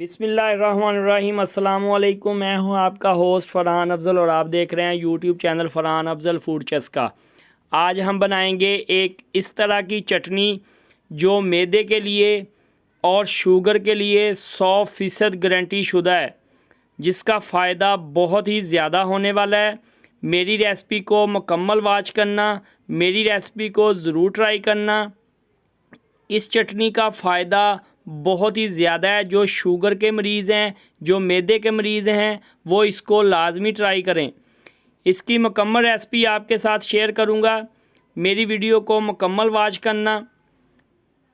बिस्मिल्लाहिर्रहमानिर्रहीम। अस्सलाम वालेकुम। मैं हूं आपका होस्ट फ़रहान अफ़ज़ल और आप देख रहे हैं YouTube channel Farhan Afzal food चस्का। आज हम बनाएंगे एक इस तरह की चटनी जो मैदे के लिए और शुगर के लिए 100% गारंटी शुदा है, जिसका फ़ायदा बहुत ही ज़्यादा होने वाला है। मेरी रेसिपी को मुकम्मल वाच करना, मेरी रेसिपी को ज़रूर ट्राई करना। इस चटनी का फ़ायदा बहुत ही ज़्यादा है। जो शुगर के मरीज़ हैं, जो मैदे के मरीज़ हैं, वो इसको लाजमी ट्राई करें। इसकी मुकम्मल रेसिपी आपके साथ शेयर करूंगा, मेरी वीडियो को मुकम्मल वाच करना।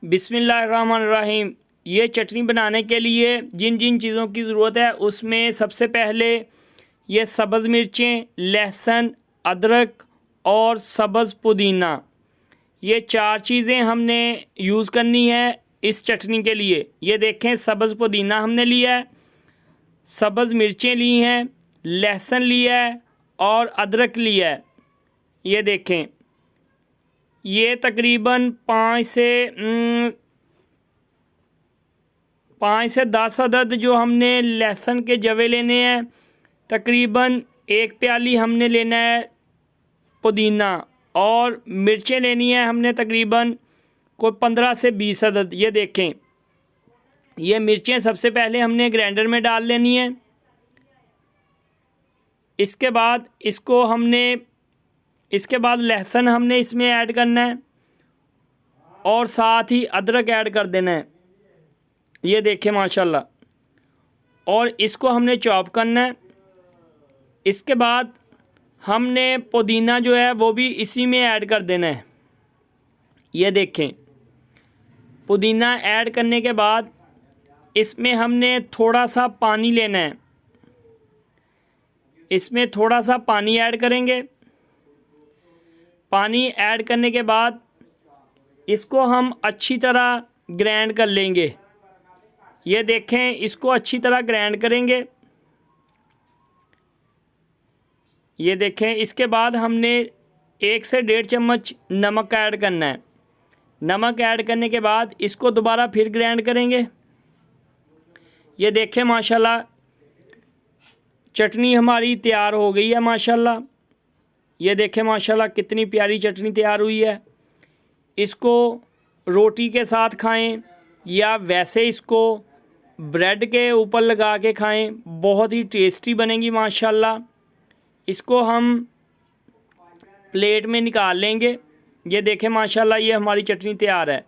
बिस्मिल्लाहिर्रहमानिर्रहीम। ये चटनी बनाने के लिए जिन जिन चीज़ों की ज़रूरत है उसमें सबसे पहले ये सब्ज़ मिर्चें, लहसुन, अदरक और सब्ज़ पुदीना, ये 4 चीज़ें हमने यूज़ करनी है इस चटनी के लिए। ये देखें, सब्ज़ पुदीना हमने लिया है, सब्ज़ मिर्चें ली हैं, लहसुन लिया है और अदरक लिया है। ये देखें, ये तकरीबन 5 से 10 अदद जो हमने लहसुन के जवे लेने हैं। तकरीबन 1 प्याली हमने लेना है पुदीना, और मिर्चें लेनी है हमने तकरीबन कोई 15 से 20 अदद। ये देखें, ये मिर्चें सबसे पहले हमने ग्राइंडर में डाल लेनी है। इसके बाद लहसुन हमने इसमें ऐड करना है और साथ ही अदरक ऐड कर देना है। ये देखें माशाल्लाह, और इसको हमने चॉप करना है। इसके बाद हमने पुदीना जो है वो भी इसी में ऐड कर देना है। ये देखें, पुदीना ऐड करने के बाद इसमें हमने थोड़ा सा पानी लेना है। इसमें थोड़ा सा पानी ऐड करेंगे। पानी ऐड करने के बाद इसको हम अच्छी तरह ग्राइंड कर लेंगे। ये देखें, इसको अच्छी तरह ग्राइंड करेंगे। ये देखें, इसके बाद हमने 1 से 1.5 चम्मच नमक ऐड करना है। नमक ऐड करने के बाद इसको दोबारा फिर ग्राइंड करेंगे। ये देखें माशाल्लाह, चटनी हमारी तैयार हो गई है माशाल्लाह। ये देखें माशाल्लाह, कितनी प्यारी चटनी तैयार हुई है। इसको रोटी के साथ खाएं या वैसे इसको ब्रेड के ऊपर लगा के खाएं, बहुत ही टेस्टी बनेगी माशाल्लाह। इसको हम प्लेट में निकाल लेंगे। ये देखें माशाल्लाह, ये हमारी चटनी तैयार है।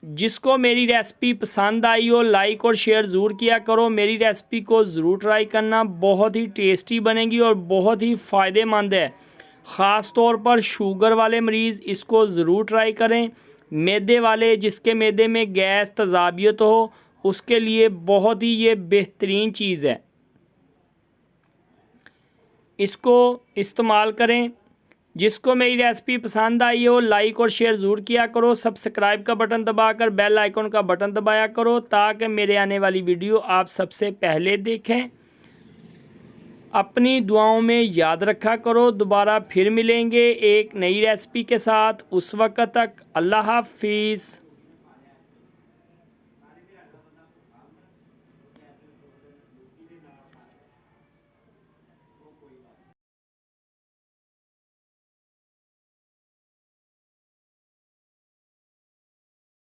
जिसको मेरी रेसिपी पसंद आई हो, लाइक और शेयर ज़रूर किया करो। मेरी रेसिपी को ज़रूर ट्राई करना, बहुत ही टेस्टी बनेगी और बहुत ही फ़ायदेमंद है। ख़ास तौर पर शुगर वाले मरीज़ इसको ज़रूर ट्राई करें। मैदे वाले, जिसके मैदे में गैस तजाबियत हो, उसके लिए बहुत ही ये बेहतरीन चीज़ है। इसको इस्तेमाल करें। जिसको मेरी रेसिपी पसंद आई हो, लाइक और शेयर ज़रूर किया करो। सब्सक्राइब का बटन दबाकर बेल आइकन का बटन दबाया करो, ताकि मेरे आने वाली वीडियो आप सबसे पहले देखें। अपनी दुआओं में याद रखा करो। दोबारा फिर मिलेंगे एक नई रेसिपी के साथ। उस वक्त तक अल्लाह हाफिज़।